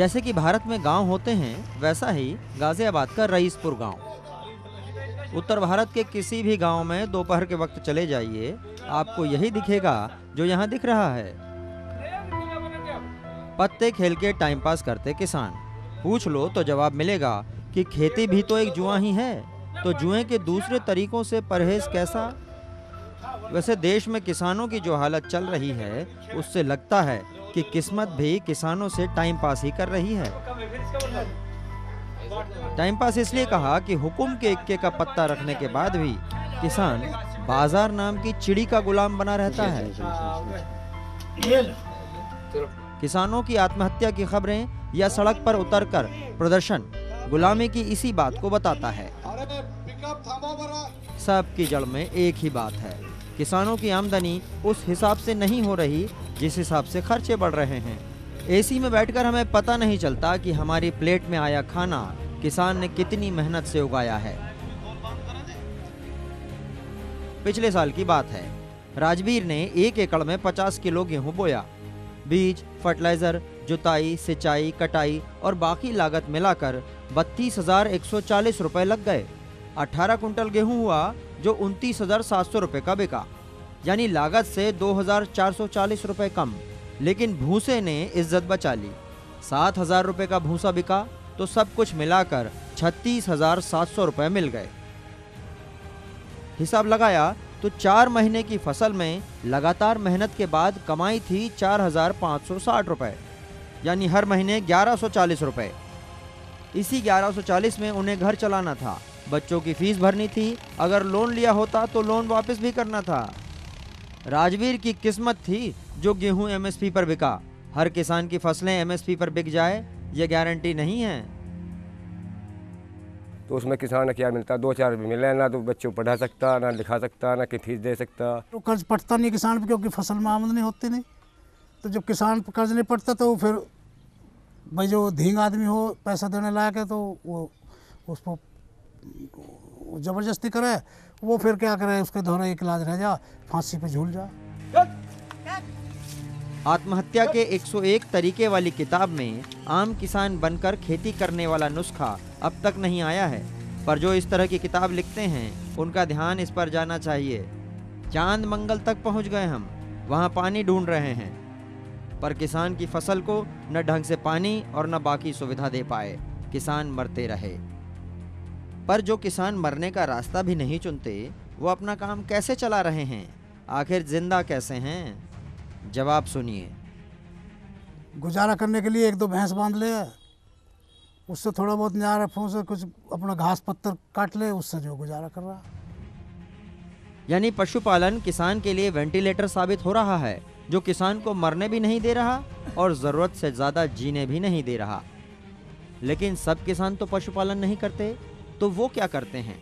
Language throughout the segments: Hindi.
जैसे कि भारत में गांव होते हैं, वैसा ही गाजियाबाद का रईसपुर गांव। उत्तर भारत के किसी भी गांव में दोपहर के वक्त चले जाइए, आपको यही दिखेगा जो यहाँ दिख रहा है। पत्ते खेल के टाइम पास करते किसान। पूछ लो तो जवाब मिलेगा कि खेती भी तो एक जुआ ही है, तो जुए के दूसरे तरीकों से परहेज कैसा। वैसे देश में किसानों की जो हालत चल रही है, उससे लगता है कि किस्मत भी किसानों से टाइम पास ही कर रही है। टाइम पास इसलिए कहा कि हुकुम के इक्के का पत्ता रखने के बाद भी किसान बाजार नाम की चिड़ी का गुलाम बना रहता है। किसानों की आत्महत्या की खबरें या सड़क पर उतरकर प्रदर्शन गुलामी की इसी बात को बताता है। सब की जड़ में एक ही बात है, किसानों की आमदनी उस हिसाब से नहीं हो रही जिस हिसाब से खर्चे बढ़ रहे हैं। एसी में बैठकर हमें पता नहीं चलता कि हमारी प्लेट में आया खाना किसान ने कितनी मेहनत से उगाया है। पिछले साल की बात है, राजवीर ने 1 एकड़ में 50 किलो गेहूं बोया। बीज, फर्टिलाइजर, जुताई, सिंचाई, कटाई और बाकी लागत मिलाकर 32,140 रुपए लग गए। 18 कुंटल गेहूं हुआ जो 29,700 रुपए का बिका, यानी लागत से 2,440 रुपए कम। लेकिन भूसे ने इज्जत बचा ली। 7,000 रुपए का भूसा बिका तो सब कुछ मिलाकर 36,700 रुपए मिल गए। हिसाब लगाया तो 4 महीने की फसल में लगातार मेहनत के बाद कमाई थी 4,560 रुपए, यानी हर महीने 1,140 रुपए। इसी 1,140 में उन्हें घर चलाना था, बच्चों की फीस भरनी थी, अगर लोन लिया होता तो लोन वापस भी करना था। राजवीर की किस्मत थी जो गेहूं एमएसपी पर बिका। हर किसान की फसलें एमएसपी पर बिक जाए ये गारंटी नहीं है। तो उसमें किसान को क्या मिलता, 2-4 रुपये मिले, ना तो बच्चों को पढ़ा सकता, ना लिखा सकता, ना कि फीस दे सकता। तो कर्ज पड़ता नहीं किसान पे, क्योंकि फसल में आमदनी होती नहीं। तो जब किसान पर कर्ज नहीं पड़ता तो फिर भाई जो धींग आदमी हो, पैसा देने लायक है, तो वो उसको ज़बरदस्ती करे, वो फिर क्या करे, उसके दोहरा एक इलाज रह जा, फांसी पे झूल जा। आत्महत्या के 101 तरीके वाली किताब में आम किसान बनकर खेती करने वाला नुस्खा अब तक नहीं आया है, पर जो इस तरह की किताब लिखते हैं उनका ध्यान इस पर जाना चाहिए। चांद मंगल तक पहुंच गए हम, वहां पानी ढूंढ रहे हैं, पर किसान की फसल को न ढंग से पानी और न बाकी सुविधा दे पाए, किसान मरते रहे। पर जो किसान मरने का रास्ता भी नहीं चुनते, वो अपना काम कैसे चला रहे हैं, आखिर जिंदा कैसे हैं? जवाब सुनिए। गुजारा करने के लिए 1-2 भैंस बांध ले, उससे थोड़ा बहुत न्यारा से कुछ अपना घास पत्तर काट ले, उससे जो गुजारा कर रहा। यानी पशुपालन किसान के लिए वेंटिलेटर साबित हो रहा है, जो किसान को मरने भी नहीं दे रहा और जरूरत से ज्यादा जीने भी नहीं दे रहा। लेकिन सब किसान तो पशुपालन नहीं करते, तो वो क्या करते हैं?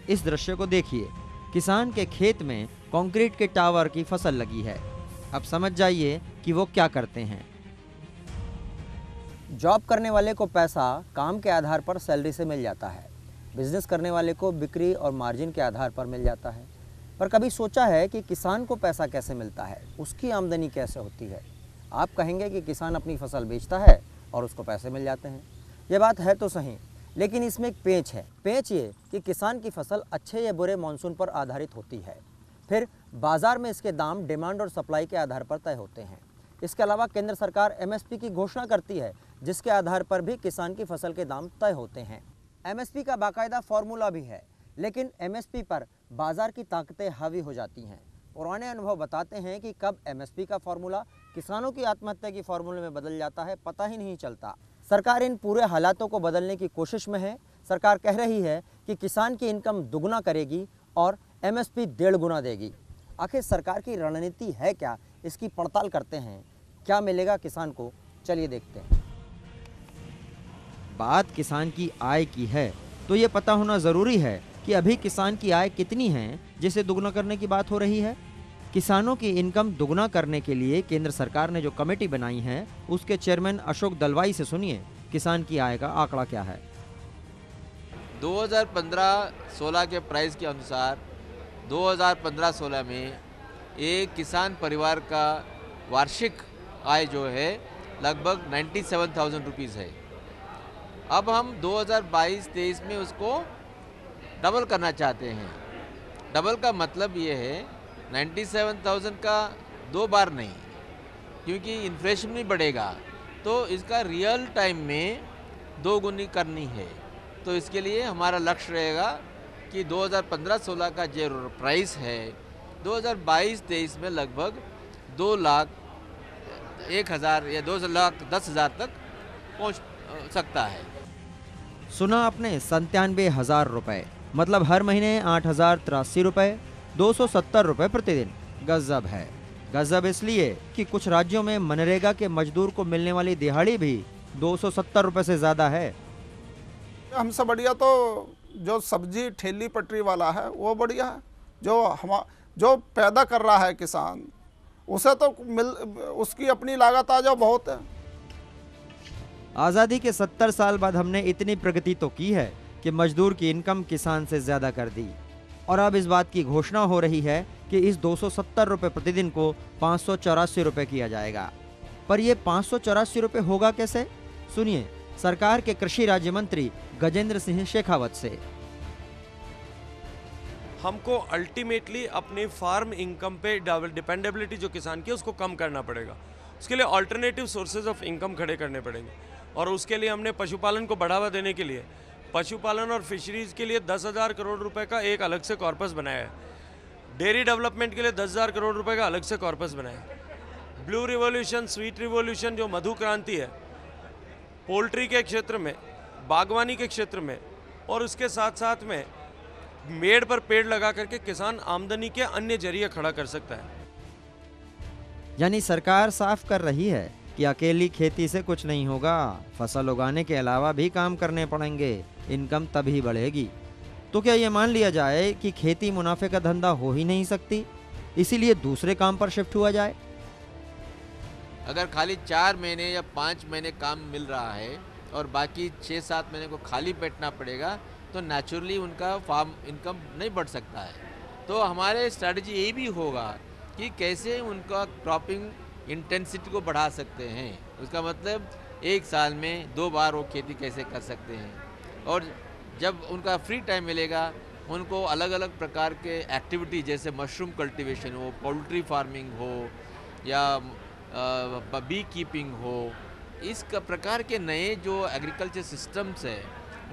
इस दृश्य को देखिए। किसान के खेत में कंक्रीट के टावर की फसल लगी है। अब समझ जाइए कि वो क्या करते हैं। जॉब करने वाले को पैसा काम के आधार पर सैलरी से मिल जाता है, बिजनेस करने वाले को बिक्री और मार्जिन के आधार पर मिल जाता है। पर कभी सोचा है कि किसान को पैसा कैसे मिलता है, उसकी आमदनी कैसे होती है? आप कहेंगे कि किसान अपनी फसल बेचता है और उसको पैसे मिल जाते हैं। ये बात है तो सही, लेकिन इसमें एक पेंच है। पेंच ये कि किसान की फसल अच्छे या बुरे मानसून पर आधारित होती है। फिर बाजार में इसके दाम डिमांड और सप्लाई के आधार पर तय होते हैं। इसके अलावा केंद्र सरकार एमएसपी की घोषणा करती है, जिसके आधार पर भी किसान की फसल के दाम तय होते हैं। एमएसपी का बाकायदा फॉर्मूला भी है, लेकिन एमएसपी पर बाजार की ताकतें हावी हो जाती हैं। पुराने अनुभव बताते हैं कि कब एमएसपी का फॉर्मूला किसानों की आत्महत्या की फॉर्मूले में बदल जाता है, पता ही नहीं चलता। सरकार इन पूरे हालातों को बदलने की कोशिश में है। सरकार कह रही है कि किसान की इनकम दुगुना करेगी और एमएसपी 1.5 गुना देगी। आखिर सरकार की रणनीति है क्या, इसकी पड़ताल करते हैं। क्या मिलेगा किसान को, चलिए देखते हैं। बात किसान की आय की है, तो ये पता होना जरूरी है कि अभी किसान की आय कितनी है जिसे दुगना करने की बात हो रही है। किसानों की इनकम दुगना करने के लिए केंद्र सरकार ने जो कमेटी बनाई है, उसके चेयरमैन अशोक दलवाई से सुनिए किसान की आय का आंकड़ा क्या है। 2015-16 के प्राइस के अनुसार 2015-16 में एक किसान परिवार का वार्षिक आय जो है लगभग 97,000 रुपीज़ है। अब हम 2022-23 में उसको डबल करना चाहते हैं। डबल का मतलब ये है 97,000 का 2 बार नहीं, क्योंकि इन्फ्लेशन भी बढ़ेगा, तो इसका रियल टाइम में 2 गुनी करनी है। तो इसके लिए हमारा लक्ष्य रहेगा कि 2015-16 का जो प्राइस है 2022-23 में लगभग 2,01,000 या 2,10,000 तक पहुंच सकता है। सुना आपने 97,000 रुपये, मतलब हर महीने 8,083 रुपये, 270 रुपये प्रतिदिन। गजब है। गजब इसलिए कि कुछ राज्यों में मनरेगा के मजदूर को मिलने वाली दिहाड़ी भी 270 रुपये से ज़्यादा है। हमसे बढ़िया तो जो सब्जी ठेली पटरी वाला है वो बढ़िया है। जो पैदा कर रहा है किसान, उसे तो उसकी अपनी लागत आ जाओ बहुत है। आज़ादी के 70 साल बाद हमने इतनी प्रगति तो की है कि मजदूर की इनकम किसान से ज़्यादा कर दी, और अब इस बात की घोषणा हो रही है कि इस 270 रुपये प्रतिदिन को 584 रुपये किया जाएगा। पर ये 584 रुपये होगा कैसे? सुनिए सरकार के कृषि राज्य मंत्री गजेंद्र सिंह शेखावत से। हमको अल्टीमेटली अपनी फार्म इनकम पे डिपेंडेबिलिटी जो किसान की है उसको कम करना पड़ेगा। उसके लिए अल्टरनेटिव सोर्सेज ऑफ इनकम खड़े करने पड़ेंगे, और उसके लिए हमने पशुपालन को बढ़ावा देने के लिए पशुपालन और फिशरीज के लिए 10,000 करोड़ रुपए का एक अलग से कॉर्पस बनाया है। डेयरी डेवलपमेंट के लिए 10,000 करोड़ रुपए का अलग से कॉर्पस बनाया है। ब्लू रिवॉल्यूशन, स्वीट रिवॉल्यूशन जो मधु क्रांति है, पोल्ट्री के क्षेत्र में, बागवानी के क्षेत्र में, और उसके साथ साथ में मेड़ पर पेड़ लगा करके किसान आमदनी के अन्य जरिए खड़ा कर सकता है। यानी सरकार साफ कर रही है कि अकेली खेती से कुछ नहीं होगा, फसल उगाने के अलावा भी काम करने पड़ेंगे, इनकम तभी बढ़ेगी। तो क्या ये मान लिया जाए कि खेती मुनाफे का धंधा हो ही नहीं सकती, इसीलिए दूसरे काम पर शिफ्ट हुआ जाए? अगर खाली 4 महीने या 5 महीने काम मिल रहा है और बाकी 6-7 महीने को खाली बैठना पड़ेगा, तो नेचुरली उनका फार्म इनकम नहीं बढ़ सकता है। तो हमारे स्ट्रैटेजी ये भी होगा कि कैसे उनका क्रॉपिंग इंटेंसिटी को बढ़ा सकते हैं। उसका मतलब 1 साल में 2 बार वो खेती कैसे कर सकते हैं, और जब उनका फ्री टाइम मिलेगा उनको अलग अलग प्रकार के एक्टिविटी जैसे मशरूम कल्टीवेशन हो, पोल्ट्री फार्मिंग हो, या बी कीपिंग हो, इस प्रकार के नए जो एग्रीकल्चर सिस्टम्स है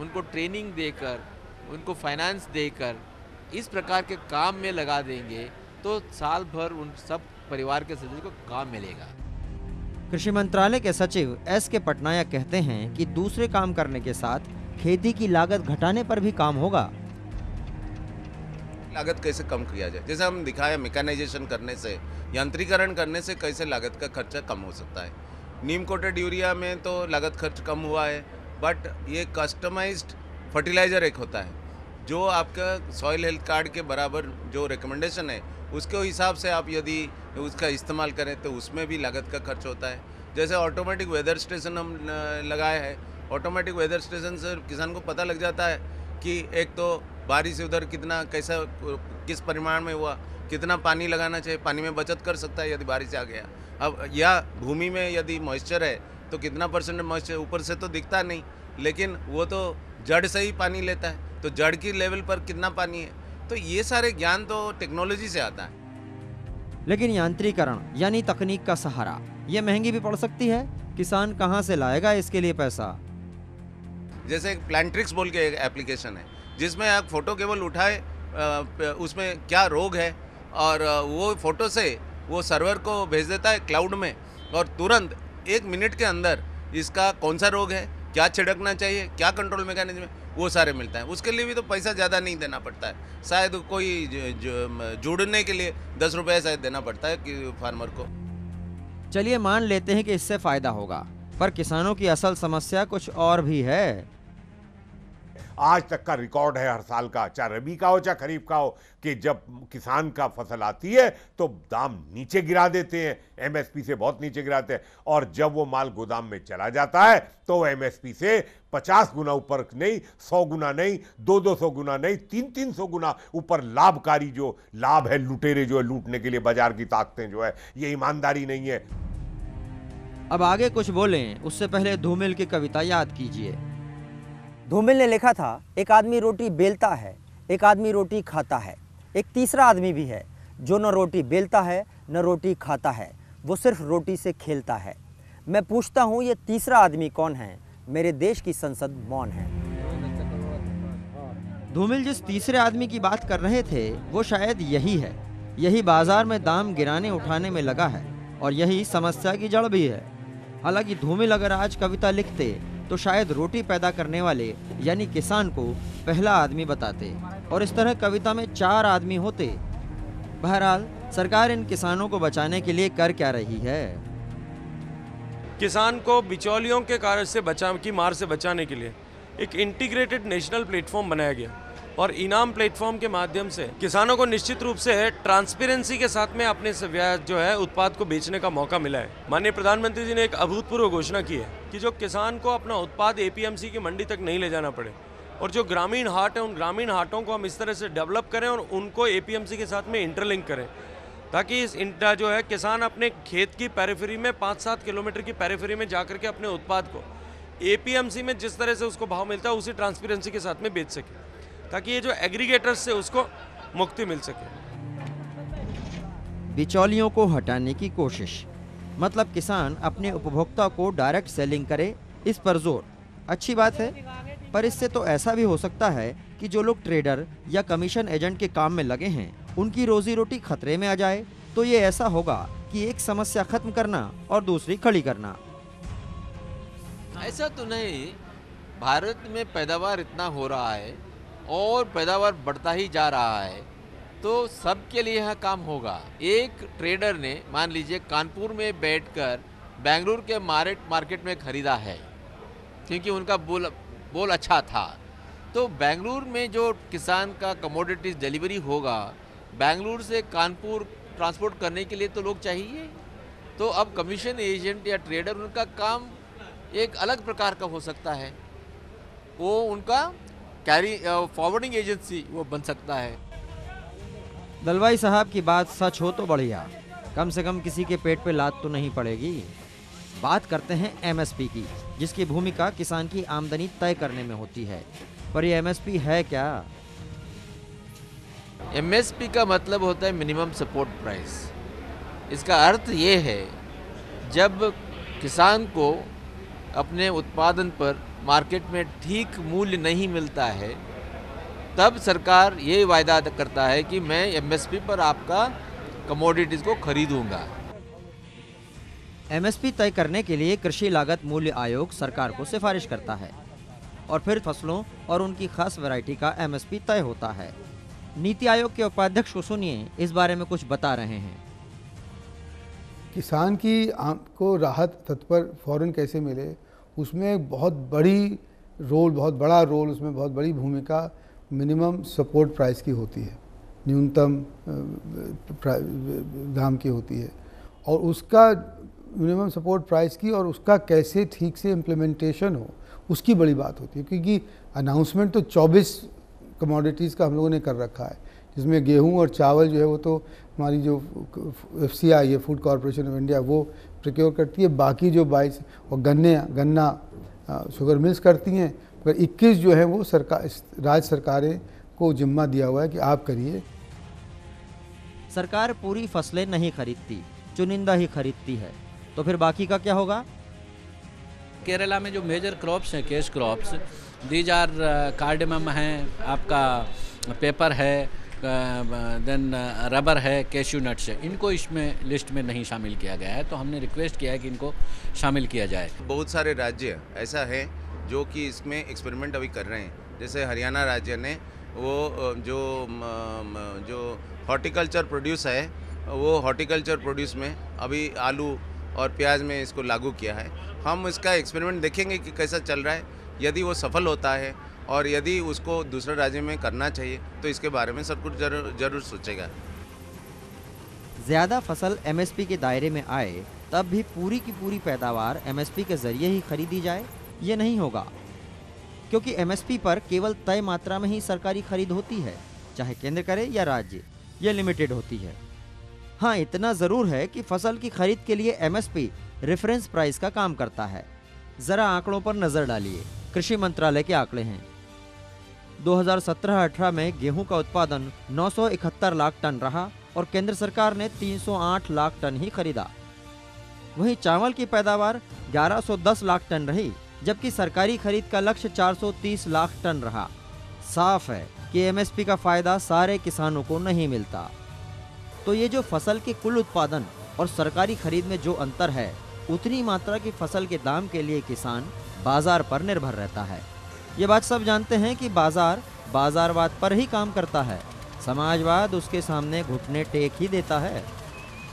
उनको ट्रेनिंग देकर, उनको फाइनेंस देकर इस प्रकार के काम में लगा देंगे तो साल भर उन सब परिवार के सदस्य को काम मिलेगा। कृषि मंत्रालय के सचिव S.K. पटनायक कहते हैं कि दूसरे काम करने के साथ खेती की लागत घटाने पर भी काम होगा। लागत कैसे कम किया जाए, जैसे हम दिखाया मैकेनाइजेशन करने से, यांत्रिकरण करने से कैसे लागत का खर्चा कम हो सकता है। नीम कोटेड यूरिया में तो लागत खर्च कम हुआ है, बट ये कस्टमाइज्ड फर्टिलाइज़र एक होता है जो आपका सॉइल हेल्थ कार्ड के बराबर जो रिकमेंडेशन है उसके हिसाब से आप यदि उसका इस्तेमाल करें तो उसमें भी लागत का खर्च होता है। जैसे ऑटोमेटिक वेदर स्टेशन हम लगाए हैं, ऑटोमेटिक वेदर स्टेशन से किसान को पता लग जाता है कि एक तो बारिश उधर कितना कैसा किस परिमाण में हुआ, कितना पानी लगाना चाहिए, पानी में बचत कर सकता है यदि बारिश आ गया। अब या भूमि में यदि मॉइस्चर है तो कितना % मॉइस्चर ऊपर से तो दिखता नहीं, लेकिन वो तो जड़ से ही पानी लेता है, तो जड़ की लेवल पर कितना पानी है। तो ये सारे ज्ञान तो टेक्नोलॉजी से आता है। लेकिन यांत्रिकरण यानी तकनीक का सहारा ये महंगी भी पड़ सकती है। किसान कहाँ से लाएगा इसके लिए पैसा? जैसे प्लांट्रिक्स बोल के एक एप्लीकेशन है जिसमें आप फोटो केवल उठाए उसमें क्या रोग है, और वो फोटो से वो सर्वर को भेज देता है क्लाउड में, और तुरंत 1 मिनट के अंदर इसका कौन सा रोग है, क्या छिड़कना चाहिए, क्या कंट्रोल मैकेनिज्म है, वो सारे मिलता है। उसके लिए भी तो पैसा ज़्यादा नहीं देना पड़ता है, शायद कोई जुड़ने के लिए 10 रुपये शायद देना पड़ता है कि फार्मर को। चलिए मान लेते हैं कि इससे फ़ायदा होगा, पर किसानों की असल समस्या कुछ और भी है। आज तक का रिकॉर्ड है हर साल का, चाहे रबी का हो चाहे खरीफ का हो, कि जब किसान का फसल आती है तो दाम नीचे गिरा देते हैं, एमएसपी से बहुत नीचे गिराते हैं, और जब वो माल गोदाम में चला जाता है तो एमएसपी से 50 गुना ऊपर नहीं, 100 गुना नहीं, 200 गुना नहीं, 300 गुना ऊपर लाभकारी जो लाभ है, लुटेरे जो है लूटने के लिए बाजार की ताकतें जो है, ये ईमानदारी नहीं है। अब आगे कुछ बोलें उससे पहले धूमिल की कविता याद कीजिए। धूमिल ने लिखा था, एक आदमी रोटी बेलता है, एक आदमी रोटी खाता है, एक तीसरा आदमी भी है जो न रोटी बेलता है न रोटी खाता है, वो सिर्फ रोटी से खेलता है। मैं पूछता हूँ ये तीसरा आदमी कौन है? मेरे देश की संसद मौन है। धूमिल जिस तीसरे आदमी की बात कर रहे थे वो शायद यही है। यही बाजार में दाम गिराने उठाने में लगा है और यही समस्या की जड़ भी है। हालांकि धूमिल अगर आज कविता लिखते तो शायद रोटी पैदा करने वाले यानी किसान को पहला आदमी बताते और इस तरह कविता में 4 आदमी होते। बहरहाल सरकार इन किसानों को बचाने के लिए कर क्या रही है? किसान को बिचौलियों के कार्य से की मार से बचाने के लिए एक इंटीग्रेटेड नेशनल प्लेटफॉर्म बनाया गया और इनाम प्लेटफॉर्म के माध्यम से किसानों को निश्चित रूप से ट्रांसपेरेंसी के साथ में अपने जो है उत्पाद को बेचने का मौका मिला है। माननीय प्रधानमंत्री जी ने एक अभूतपूर्व घोषणा की है कि जो किसान को अपना उत्पाद एपीएमसी की मंडी तक नहीं ले जाना पड़े और जो ग्रामीण हाट है उन ग्रामीण हाटों को हम इस तरह से डेवलप करें और उनको एपीएमसी के साथ में इंटरलिंक करें ताकि इस जो है किसान अपने खेत की पेरिफेरी में 5-7 किलोमीटर की पेरिफेरी में जाकर के अपने उत्पाद को एपीएमसी में जिस तरह से उसको भाव मिलता है उसी ट्रांसपेरेंसी के साथ में बेच सके ताकि ये जो एग्रीगेटर्स से उसको मुक्ति मिल सके। बिचौलियों को हटाने की कोशिश, मतलब किसान अपने उपभोक्ता को डायरेक्ट सेलिंग करे, इस पर जोर। अच्छी बात है, पर इससे तो ऐसा भी हो सकता है कि जो लोग ट्रेडर या कमीशन एजेंट के काम में लगे हैं उनकी रोजी रोटी खतरे में आ जाए। तो ये ऐसा होगा कि एक समस्या खत्म करना और दूसरी खड़ी करना। ऐसा तो नहीं, भारत में पैदावार इतना हो रहा है और पैदावार बढ़ता ही जा रहा है तो सबके लिए यह काम होगा। एक ट्रेडर ने मान लीजिए कानपुर में बैठकर बेंगलुरु के मार्केट में खरीदा है क्योंकि उनका बोल अच्छा था, तो बेंगलुरु में जो किसान का कमोडिटीज डिलीवरी होगा बेंगलुरु से कानपुर ट्रांसपोर्ट करने के लिए तो लोग चाहिए। तो अब कमीशन एजेंट या ट्रेडर उनका काम एक अलग प्रकार का हो सकता है, वो उनका फॉरवर्डिंग एजेंसी वो बन सकता है। दलवाई साहब की बात सच हो तो बढ़िया, कम से कम किसी के पेट पे लात तो नहीं पड़ेगी। बात करते हैं एमएसपी की, जिसकी भूमिका किसान की आमदनी तय करने में होती है। पर ये एमएसपी है क्या? एमएसपी का मतलब होता है मिनिमम सपोर्ट प्राइस। इसका अर्थ ये है जब किसान को अपने उत्पादन पर मार्केट में ठीक मूल्य नहीं मिलता है तब सरकार ये वायदा करता है कि मैं एमएसपी पर आपका कमोडिटीज़ को खरीदूंगा। एमएसपी तय करने के लिए कृषि लागत मूल्य आयोग सरकार को सिफारिश करता है और फिर फसलों और उनकी खास वैरायटी का एमएसपी तय होता है। नीति आयोग के उपाध्यक्ष को सुनिए, इस बारे में कुछ बता रहे हैं। किसान की को राहत तत्पर फ़ौरन कैसे मिले, उसमें बहुत बड़ा रोल उसमें बहुत बड़ी भूमिका मिनिमम सपोर्ट प्राइस की होती है, न्यूनतम दाम की होती है। और उसका मिनिमम सपोर्ट प्राइस की और उसका कैसे ठीक से इम्प्लीमेंटेशन हो उसकी बड़ी बात होती है, क्योंकि अनाउंसमेंट तो 24 कमोडिटीज़ का हम लोगों ने कर रखा है, जिसमें गेहूं और चावल जो है वो तो हमारी जो FCI है, फूड कॉरपोरेशन ऑफ इंडिया, वो प्रोक्योर करती है। बाकी जो 22 और गन्ना शुगर मिल्स करती हैं, पर 21 जो है वो राज्य सरकारें को जिम्मा दिया हुआ है कि आप करिए। सरकार पूरी फसलें नहीं खरीदती, चुनिंदा ही खरीदती है, तो फिर बाकी का क्या होगा? केरला में जो मेजर क्रॉप्स हैं, cash crops, these are cardamom है, आपका पेपर है, देन रबर है, कैश्यू नट्स है। इनको इसमें लिस्ट में नहीं शामिल किया गया है, तो हमने रिक्वेस्ट किया है कि इनको शामिल किया जाए। बहुत सारे राज्य ऐसा है जो कि इसमें एक्सपेरिमेंट अभी कर रहे हैं। जैसे हरियाणा राज्य ने वो जो हॉर्टिकल्चर प्रोड्यूस है, वो हॉर्टिकल्चर प्रोड्यूस में अभी आलू और प्याज में इसको लागू किया है। हम इसका एक्सपेरिमेंट देखेंगे कि कैसा चल रहा है। यदि वो सफल होता है और यदि उसको दूसरे राज्य में करना चाहिए तो इसके बारे में सब कुछ जरूर सोचेगा। ज़्यादा फसल एमएसपी के दायरे में आए तब भी पूरी की पूरी पैदावार एमएसपी के जरिए ही खरीदी जाए, ये नहीं होगा, क्योंकि एमएसपी पर केवल तय मात्रा में ही सरकारी खरीद होती है, चाहे केंद्र करे या राज्य, ये लिमिटेड होती है। हाँ, इतना ज़रूर है कि फसल की खरीद के लिए एमएसपी रेफरेंस प्राइस का काम करता है। जरा आंकड़ों पर नजर डालिए। कृषि मंत्रालय के आंकड़े हैं। 2017-18 में गेहूं का उत्पादन 971 लाख टन रहा और केंद्र सरकार ने 308 लाख टन ही खरीदा। वहीं चावल की पैदावार 1110 लाख टन रही, जबकि सरकारी खरीद का लक्ष्य 430 लाख टन रहा। साफ है कि एमएसपी का फायदा सारे किसानों को नहीं मिलता। तो ये जो फसल के कुल उत्पादन और सरकारी खरीद में जो अंतर है, उतनी मात्रा की फसल के दाम के लिए किसान बाजार पर निर्भर रहता है। ये बात सब जानते हैं कि बाजार बाजारवाद पर ही काम करता है। समाजवाद उसके सामने घुटने टेक ही देता है।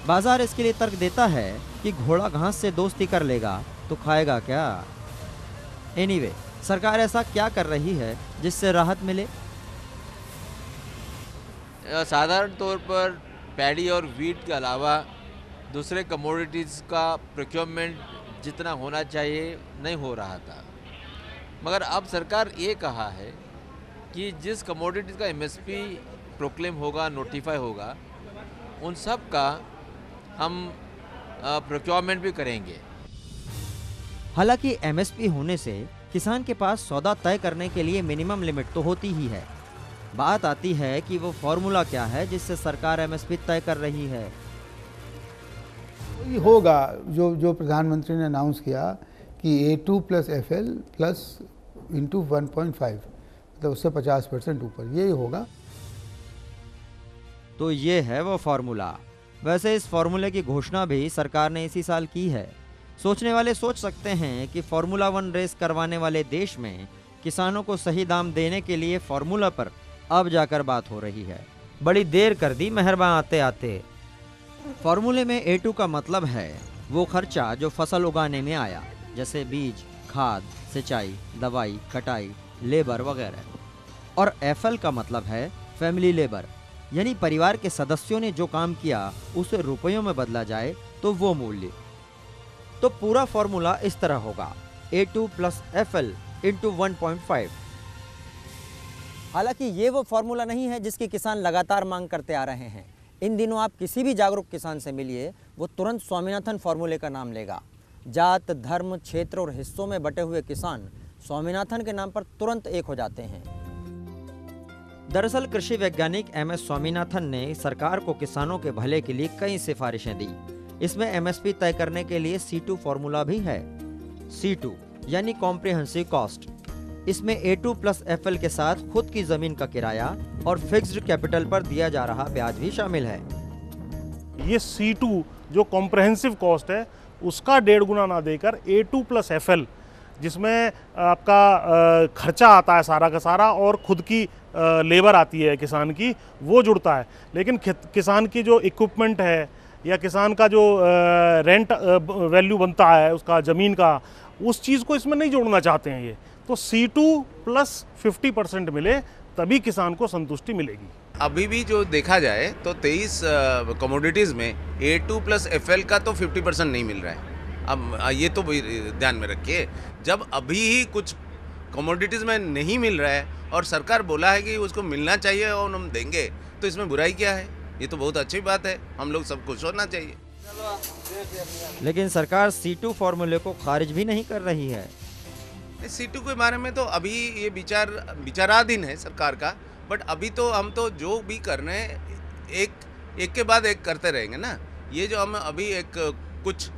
बाजार इसके लिए तर्क देता है कि घोड़ा घास से दोस्ती कर लेगा तो खाएगा क्या। एनीवे, सरकार ऐसा क्या कर रही है जिससे राहत मिले? साधारण तौर पर पैडी और वीट के अलावा दूसरे कमोडिटीज़ का प्रोक्योरमेंट जितना होना चाहिए नहीं हो रहा था, मगर अब सरकार ये कहा है कि जिस कमोडिटीज़ का एमएसपी प्रोक्लेम होगा, नोटिफाई होगा, उन सब का हम प्रोक्योरमेंट भी करेंगे। हालांकि एमएसपी होने से किसान के पास सौदा तय करने के लिए मिनिमम लिमिट तो होती ही है। बात आती है कि वो फॉर्मूला क्या है जिससे सरकार एमएसपी तय कर रही है। ये होगा जो प्रधानमंत्री ने अनाउंस किया कि A2 + FL + × 1.5, मतलब उससे 50% ऊपर, ये होगा। तो ये है वो फॉर्मूला। वैसे इस फॉर्मूले की घोषणा भी सरकार ने इसी साल की है। सोचने वाले सोच सकते हैं कि फॉर्मूला 1 रेस करवाने वाले देश में किसानों को सही दाम देने के लिए फॉर्मूला पर अब जाकर बात हो रही है। बड़ी देर कर दी मेहरबान आते आते। फॉर्मूले में A2 का मतलब है वो खर्चा जो फसल उगाने में आया, जैसे बीज, खाद, सिंचाई, दवाई, कटाई, लेबर वगैरह। और FL का मतलब है फैमिली लेबर, यानी परिवार के सदस्यों ने जो काम किया उसे रुपयों में बदला जाए तो वो मूल्य। तो पूरा फॉर्मूला इस तरह होगा: A2 + FL × 1.5। हालांकि ये वो फॉर्मूला नहीं है जिसकी किसान लगातार मांग करते आ रहे हैं। इन दिनों आप किसी भी जागरूक किसान से मिलिए, वो तुरंत स्वामीनाथन फॉर्मूले का नाम लेगा। जात, धर्म, क्षेत्र और हिस्सों में बटे हुए किसान स्वामीनाथन के नाम पर तुरंत एक हो जाते हैं। दरअसल कृषि वैज्ञानिक MS स्वामीनाथन ने सरकार को किसानों के भले के लिए कई सिफारिशें दी। इसमें एमएसपी तय करने के लिए C2 फॉर्मूला भी है। C2 यानी कॉम्प्रिहेंसिव कॉस्ट। इसमें A2 + FL के साथ खुद की जमीन का किराया और फिक्स्ड कैपिटल पर दिया जा रहा ब्याज भी शामिल है। ये C2 जो कॉम्प्रिहेंसिव कॉस्ट है उसका 1.5 गुना ना देकर A2 + FL, जिसमें आपका खर्चा आता है सारा का सारा और खुद की लेबर आती है किसान की, वो जुड़ता है। लेकिन किसान की जो इक्विपमेंट है या किसान का जो रेंट वैल्यू बनता है उसका ज़मीन का, उस चीज़ को इसमें नहीं जोड़ना चाहते हैं ये। तो C2 + 50% मिले तभी किसान को संतुष्टि मिलेगी। अभी भी जो देखा जाए तो 23 कमोडिटीज़ में A2 + FL का तो 50% नहीं मिल रहा है। अब ये तो ध्यान में रखिए, जब अभी ही कुछ कमोडिटीज़ में नहीं मिल रहा है और सरकार बोला है कि उसको मिलना चाहिए और हम देंगे, तो इसमें बुराई क्या है? ये तो बहुत अच्छी बात है, हम लोग सब खुश होना चाहिए। लेकिन सरकार C2 फॉर्मूले को खारिज भी नहीं कर रही है। C2 के बारे में तो अभी ये विचाराधीन है सरकार का, बट अभी तो हम तो जो भी कर रहे हैं एक के बाद एक करते रहेंगे ना। ये जो हम अभी एक कुछ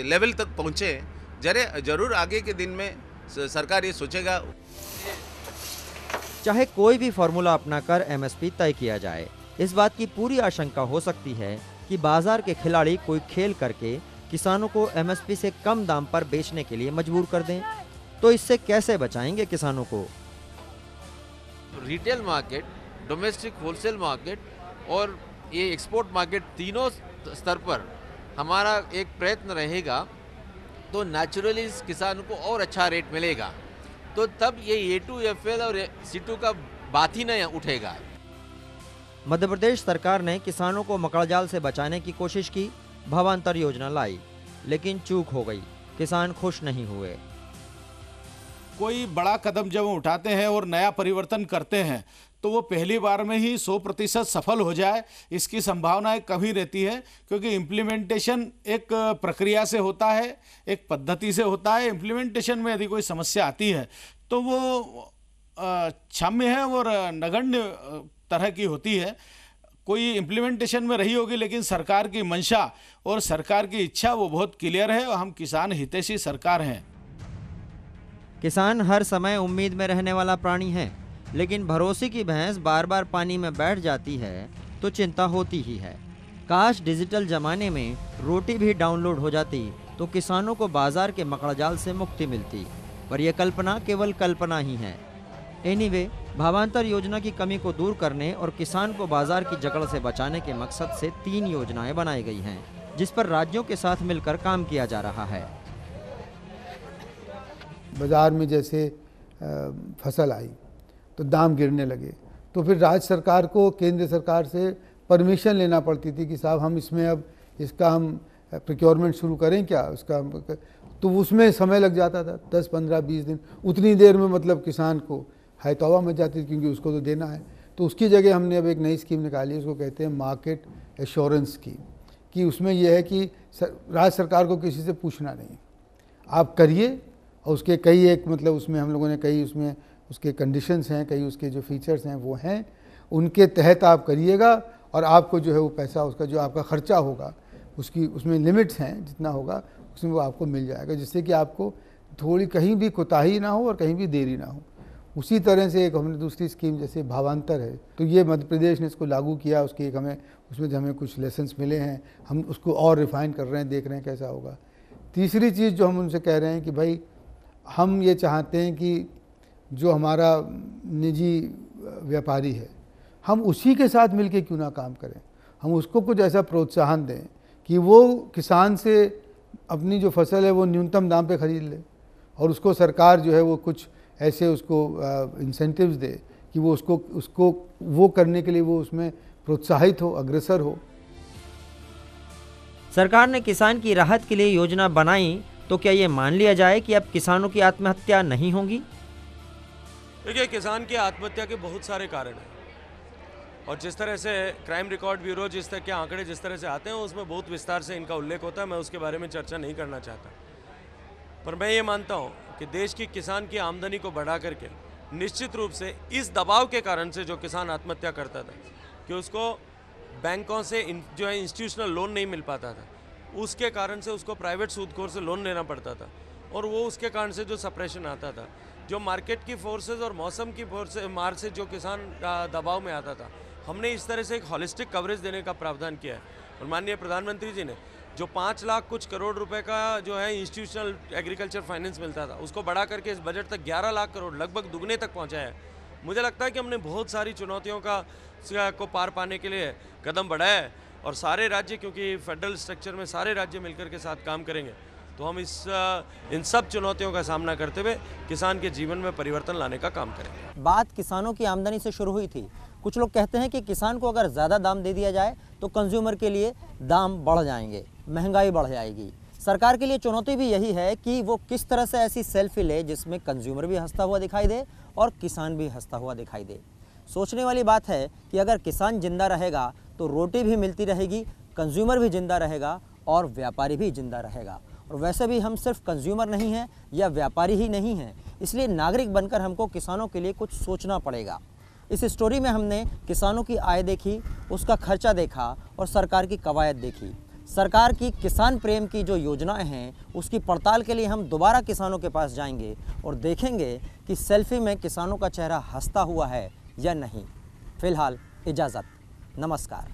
लेवल तक पहुँचे, जरूर आगे के दिन में सरकार ये सोचेगा। चाहे कोई भी फॉर्मूला अपनाकर एमएसपी तय किया जाए, इस बात की पूरी आशंका हो सकती है कि बाजार के खिलाड़ी कोई खेल करके किसानों को एमएसपी से कम दाम पर बेचने के लिए मजबूर कर दें। तो इससे कैसे बचाएंगे किसानों को? Retail market, domestic wholesale market और ये एक्सपोर्ट मार्केट, तीनों स्तर पर हमारा एक प्रयत्न रहेगा, तो नेचुरली इस किसान को और अच्छा रेट मिलेगा। तो तब ये A2, FL और C2 का बात ही नहीं उठेगा। मध्य प्रदेश सरकार ने किसानों को मकड़जाल से बचाने की कोशिश की, भावांतर योजना लाई, लेकिन चूक हो गई। किसान खुश नहीं हुए। कोई बड़ा कदम जब उठाते हैं और नया परिवर्तन करते हैं तो वो पहली बार में ही 100% सफल हो जाए, इसकी संभावनाएं कभी रहती है, क्योंकि इम्प्लीमेंटेशन एक प्रक्रिया से होता है, एक पद्धति से होता है। इम्प्लीमेंटेशन में यदि कोई समस्या आती है तो वो क्षम्य है और नगण्य तरह की होती है। कोई इम्प्लीमेंटेशन में रही होगी, लेकिन सरकार की मंशा और सरकार की इच्छा वो बहुत क्लियर है और हम किसान हितैषी सरकार हैं। किसान हर समय उम्मीद में रहने वाला प्राणी है, लेकिन भरोसे की भैंस बार बार पानी में बैठ जाती है तो चिंता होती ही है। काश डिजिटल जमाने में रोटी भी डाउनलोड हो जाती तो किसानों को बाजार के मकड़जाल से मुक्ति मिलती, पर यह कल्पना केवल कल्पना ही है। एनीवे, भावांतर योजना की कमी को दूर करने और किसान को बाजार की जकड़ से बचाने के मकसद से 3 योजनाएं बनाई गई हैं, जिस पर राज्यों के साथ मिलकर काम किया जा रहा है। बाज़ार में जैसे फसल आई तो दाम गिरने लगे, तो फिर राज्य सरकार को केंद्र सरकार से परमिशन लेना पड़ती थी कि साहब हम इसमें अब इसका हम प्रोक्योरमेंट शुरू करें क्या, उसका तो उसमें समय लग जाता था 10, 15, 20 दिन। उतनी देर में मतलब किसान को है तौबा मच जाती थी, क्योंकि उसको तो देना है। तो उसकी जगह हमने अब एक नई स्कीम निकाली है, उसको कहते हैं मार्केट एश्योरेंस स्कीम, कि उसमें यह है कि राज्य सरकार को किसी से पूछना नहीं, आप करिए। और उसके कई एक मतलब उसमें हम लोगों ने कई उसमें उसके कंडीशंस हैं, कई उसके जो फीचर्स हैं वो हैं, उनके तहत आप करिएगा और आपको जो है वो पैसा उसका जो आपका खर्चा होगा उसकी उसमें लिमिट्स हैं, जितना होगा उसमें वो आपको मिल जाएगा, जिससे कि आपको थोड़ी कहीं भी कोताही ना हो और कहीं भी देरी ना हो। उसी तरह से एक हमने दूसरी स्कीम जैसे भावांतर है, तो ये मध्य प्रदेश ने इसको लागू किया, उसकी एक हमें उसमें हमें कुछ लेसन्स मिले हैं, हम उसको और रिफ़ाइन कर रहे हैं, देख रहे हैं कैसा होगा। तीसरी चीज़ जो हम उनसे कह रहे हैं कि भाई हम ये चाहते हैं कि जो हमारा निजी व्यापारी है हम उसी के साथ मिलके क्यों ना काम करें, हम उसको कुछ ऐसा प्रोत्साहन दें कि वो किसान से अपनी जो फसल है वो न्यूनतम दाम पे ख़रीद ले, और उसको सरकार जो है वो कुछ ऐसे उसको इंसेंटिव्स दे कि वो उसको वो करने के लिए वो उसमें प्रोत्साहित हो, अग्रसर हो। सरकार ने किसान की राहत के लिए योजना बनाई, तो क्या ये मान लिया जाए कि अब किसानों की आत्महत्या नहीं होगी? देखिए, किसान की आत्महत्या के बहुत सारे कारण हैं, और जिस तरह से क्राइम रिकॉर्ड ब्यूरो जिस तरह के आंकड़े जिस तरह से आते हैं उसमें बहुत विस्तार से इनका उल्लेख होता है। मैं उसके बारे में चर्चा नहीं करना चाहता, पर मैं ये मानता हूँ कि देश की किसान की आमदनी को बढ़ा करके निश्चित रूप से इस दबाव के कारण से जो किसान आत्महत्या करता था कि उसको बैंकों से जो है इंस्टीट्यूशनल लोन नहीं मिल पाता था, उसके कारण से उसको प्राइवेट सूदखोर से लोन लेना पड़ता था, और वो उसके कारण से जो सप्रेशन आता था, जो मार्केट की फोर्सेस और मौसम की मार से जो किसान दबाव में आता था, हमने इस तरह से एक हॉलिस्टिक कवरेज देने का प्रावधान किया है। और माननीय प्रधानमंत्री जी ने जो 5 लाख कुछ करोड़ रुपए का जो है इंस्टीट्यूशनल एग्रीकल्चर फाइनेंस मिलता था उसको बढ़ा करके इस बजट तक 11 लाख करोड़ लगभग दुगने तक पहुंचाया है। मुझे लगता है कि हमने बहुत सारी चुनौतियों को पार पाने के लिए कदम बढ़ाया है, और सारे राज्य, क्योंकि फेडरल स्ट्रक्चर में सारे राज्य मिलकर के साथ काम करेंगे, तो हम इन सब चुनौतियों का सामना करते हुए किसान के जीवन में परिवर्तन लाने का काम करेंगे। बात किसानों की आमदनी से शुरू हुई थी। कुछ लोग कहते हैं कि किसान को अगर ज़्यादा दाम दे दिया जाए तो कंज्यूमर के लिए दाम बढ़ जाएंगे, महंगाई बढ़ जाएगी। सरकार के लिए चुनौती भी यही है कि वो किस तरह से ऐसी सेल्फी ले जिसमें कंज्यूमर भी हंसता हुआ दिखाई दे और किसान भी हंसता हुआ दिखाई दे। सोचने वाली बात है कि अगर किसान जिंदा रहेगा तो रोटी भी मिलती रहेगी, कंज्यूमर भी जिंदा रहेगा और व्यापारी भी जिंदा रहेगा। और वैसे भी हम सिर्फ कंज्यूमर नहीं हैं या व्यापारी ही नहीं हैं, इसलिए नागरिक बनकर हमको किसानों के लिए कुछ सोचना पड़ेगा। इस स्टोरी में हमने किसानों की आय देखी, उसका खर्चा देखा और सरकार की कवायद देखी। सरकार की किसान प्रेम की जो योजनाएं हैं उसकी पड़ताल के लिए हम दोबारा किसानों के पास जाएंगे और देखेंगे कि सेल्फी में किसानों का चेहरा हंसता हुआ है या नहीं। फिलहाल इजाज़त, नमस्कार।